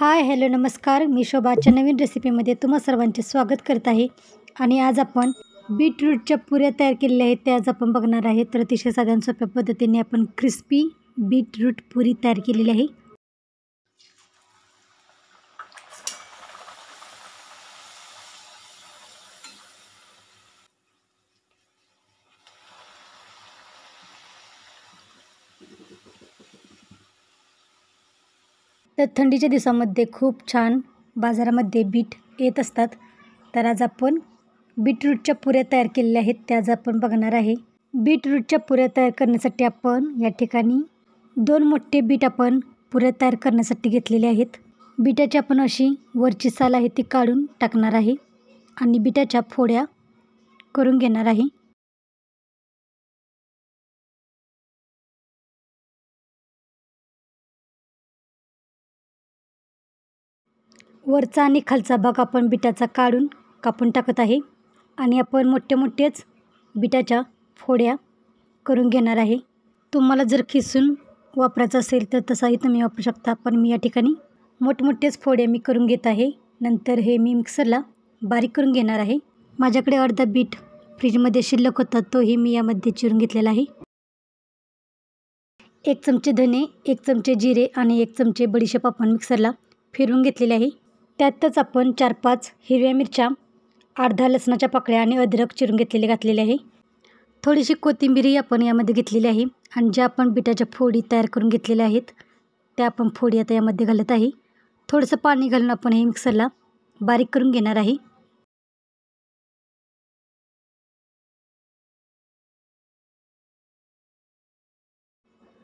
Hi hello नमस्कार, मी शोभाच्या नवीन रेसिपीमध्ये तुम्हा सर्वांचे स्वागत करत आहे. आणि आज आपण बीटरूटच्या पुऱ्या तयार केलेल्या आहेत, त्या आज आपण बघणार आहे. तर अतिशय साध्या आणि सोप्या पद्धतीने आपण क्रिस्पी बीटरूट पुरी तयार केलेली आहे. तर थंडीच्या दिवसामध्ये खूप छान बाजारामध्ये बीट येत असतात. तर आज आपण बीटरूटच्या पुऱ्या तयार केलेल्या आहेत, त्या आज आपण बघणार आहे. बीटरूटच्या पुऱ्या तयार करण्यासाठी आपण या ठिकाणी 2 मोठे बीट आपण पुऱ्या तयार करण्यासाठी घेतलेले आहेत. बीटाची आपण अशी वरची साल आहे ती काढून टाकणार आहे आणि बीटाच्या फोड्या करून घेणार आहे. वरचा आणि खालचा भाग आपण बीटाचा कापून टाकत आहे आणि आपण मोठेच बीटाच्या फोड्या करून घेणार आहे. तुम्हाला जर खिसून वापरायचं असेल तर तसाही तुम्ही वापरू शकता, पण मी या ठिकाणी मोठमोठेच फोड्या मी करून घेत आहे. नंतर हे मी मिक्सरला बारीक करून घेणार आहे. माझ्याकडे अर्धा बीट फ्रीजमध्ये शिल्लक होता, तोही मी यामध्ये चिरून घेतलेला आहे. 1 चमचे धने, 1 चमचे जिरे आणि 1 चमचे बडीशेप आपण मिक्सरला फिरवून घेतलेले आहे. त्यातच आपण 4-5 हिरव्या मिरच्या, अर्धा लसणाच्या पाकळ्या आणि अद्रक चिरून घातलेले आहे. थोडीशी कोथिंबीरही आपण यामध्ये घेतलेली आहे आणि ज्या आपण बीटाच्या फोडी तयार करून घेतलेल्या आहेत त्या आपण फोडी आता यामध्ये घालत आहे. थोडंसं पाणी घालून आपण हे मिक्सरला बारीक करून घेणार आहे.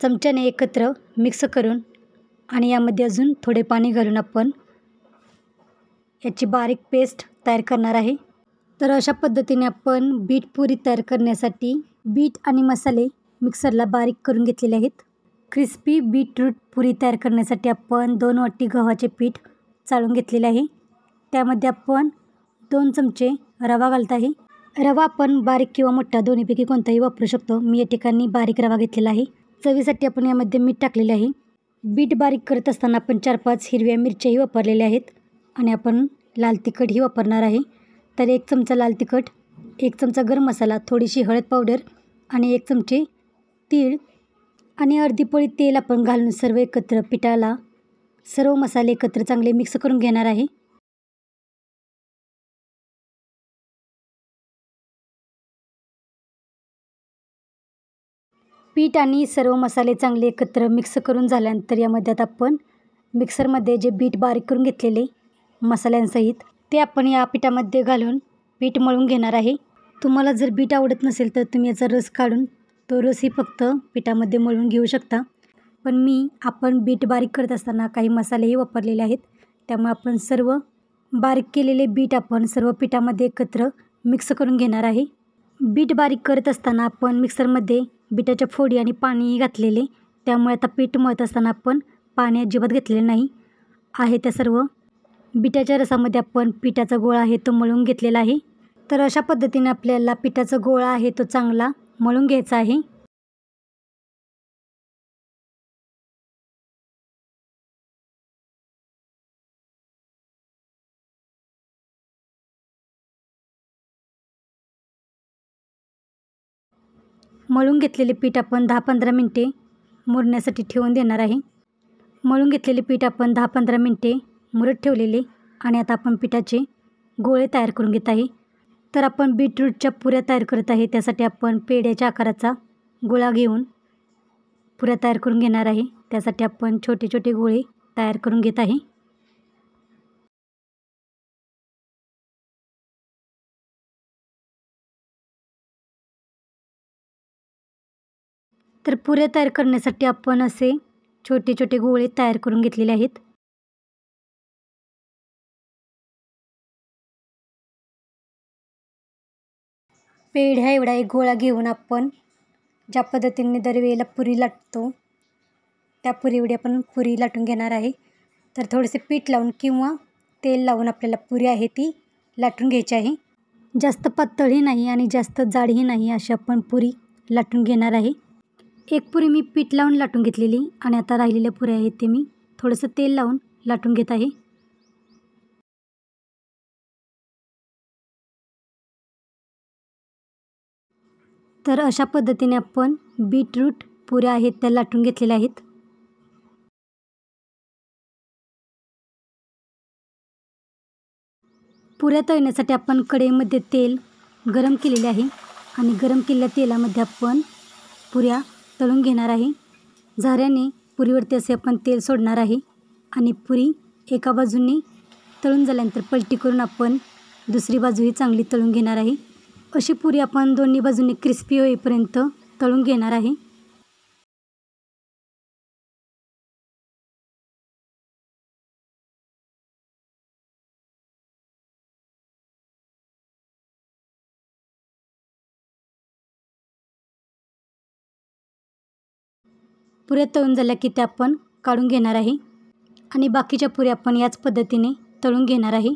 चमच्याने एकत्र मिक्स करून आणि यामध्ये अजून थोडे पाणी घालून आपण याची बारीक पेस्ट तयार करणार आहे. तर अशा पद्धतीने आपण बीट पुरी तयार करण्यासाठी बीट आणि मसाले मिक्सरला बारीक करून घेतलेले आहेत. क्रिस्पी बीटरूट पुरी तयार करण्यासाठी आपण 2 वाटी गव्हाचे पीठ चाळून घेतलेले आहे. त्यामध्ये आपण 2 चमचे रवा घालत आहे. रवा आपण बारीक किंवा मोठा दोन्हीपैकी कोणताही वापरू शकतो. मी या ठिकाणी बारीक रवा घेतलेला आहे. चवीसाठी आपण यामध्ये मीठ टाकलेले आहे. बीट बारीक करत असताना आपण 4-5 हिरव्या मिरच्याही वापरलेल्या आहेत आणि आपण लाल तिखटही वापरणार आहे. तर 1 चमचा लाल तिखट, 1 चमचा गरम मसाला, थोडीशी हळद पावडर आणि 1 चमचे तीळ आणि अर्धी पळी तेल आपण घालून सर्व मसाले एकत्र चांगले मिक्स करून घेणार आहे. पीठ आणि सर्व मसाले चांगले एकत्र मिक्स करून झाल्यानंतर यामध्ये आता आपण मिक्सरमध्ये जे बीट बारीक करून घेतलेले मसाल्यांसहित ते आपण या पिठामध्ये घालून पीठ मळून घेणार आहे. तुम्हाला जर बीट आवडत नसेल तर तुम्ही याचा रस काढून तो रसही फक्त पिठामध्ये मळून घेऊ शकता. पण आपण बीट बारीक करत असताना काही मसालेही वापरलेले आहेत, त्यामुळे आपण सर्व बारीक केलेले बीट आपण सर्व पिठामध्ये एकत्र मिक्स करून घेणार आहे. बीट बारीक करत असताना आपण मिक्सरमध्ये बीटाच्या फोडी आणि पाणीही घातलेले, त्यामुळे आता पीठ मळत असताना आपण पाणी अजिबात घेतलेले नाही आहे. त्या सर्व बीटाच्या रसामध्ये आपण पिठाचा गोळा आहे तो मळून घेतलेला आहे. तर अशा पद्धतीने आपल्याला पिठाचा गोळा आहे तो चांगला मळून घ्यायचा आहे. मळून घेतलेले पीठ आपण 10-15 मिनटे मुरण्यासाठी ठेवून देणार आहे. मळून घेतलेले पीठ आपण 10-15 मिनटे मुरत ठेवलेले आणि आता आपण पिठाचे गोळे तयार करून घेत आहे. तर आपण बीटरूटच्या पुऱ्या तयार करत आहे, त्यासाठी आपण पेढ्याच्या आकाराचा गोळा घेऊन पुऱ्या तयार करून घेणार आहे. त्यासाठी आपण छोटे गोळे तयार करून घेत आहे. तर पुऱ्या तयार करण्यासाठी आपण असे छोटे गोळे तयार करून घेतलेले आहेत. पेढ्या एवढा एक गोळा घेऊन आपण ज्या पद्धतीने दरवेळेला पुरी लाटतो त्या पुरी एवढी आपण पुरी लाटून घेणार आहे. तर थोडेसे पीठ लावून किंवा तेल लावून आपल्याला पुरी आहे ती लाटून घ्यायची आहे. जास्त पातळही नाही आणि जास्त जाडही नाही अशी आपण पुरी लाटून घेणार आहे. एक पुरी मी पीठ लावून लाटून घेतलेली आणि आता राहिलेल्या पुऱ्या आहेत ते मी थोडंसं तेल लावून लाटून घेत आहे. तर अशा पद्धतीने आपण बीटरूट पुऱ्या आहेत त्या लाटून घेतलेल्या आहेत. पुऱ्या तळण्यासाठी आपण कढईमध्ये तेल गरम केलेले आहे आणि गरम केलेल्या तेलामध्ये आपण पुऱ्या तळून घेणार आहे. झाऱ्याने पुरीवरती असे आपण तेल सोडणार आहे आणि पुरी एका बाजूने तळून झाल्यानंतर पलटी करून आपण दुसरी बाजूही चांगली तळून घेणार आहे. अशी पुरी आपण दोन्ही बाजूने क्रिस्पी होईपर्यंत तळून घेणार आहे. पुऱ्या तळून झाल्या की त्या आपण काढून घेणार आहे आणि बाकीच्या पुऱ्या आपण याच पद्धतीने तळून घेणार आहे.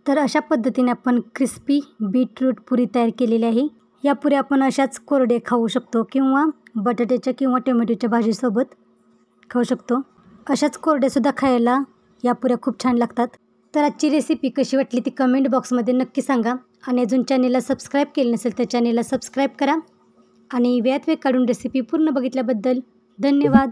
तर अशा पद्धतीने आपण क्रिस्पी बीटरूट पुरी तयार केलेली आहे. या पुऱ्या आपण अशाच कोरडे खाऊ शकतो किंवा बटाट्याच्या किंवा टोमॅटोच्या भाजीसोबत खाऊ शकतो. अशाच कोरड्यासुद्धा खायला या पुऱ्या खूप छान लागतात. तर आजची रेसिपी कशी वाटली ती कमेंट बॉक्समध्ये नक्की सांगा आणि अजून चॅनेलला सबस्क्राईब केलं नसेल तर चॅनेलला सबस्क्राईब करा आणि वेळात वेळ काढून रेसिपी पूर्ण बघितल्याबद्दल धन्यवाद.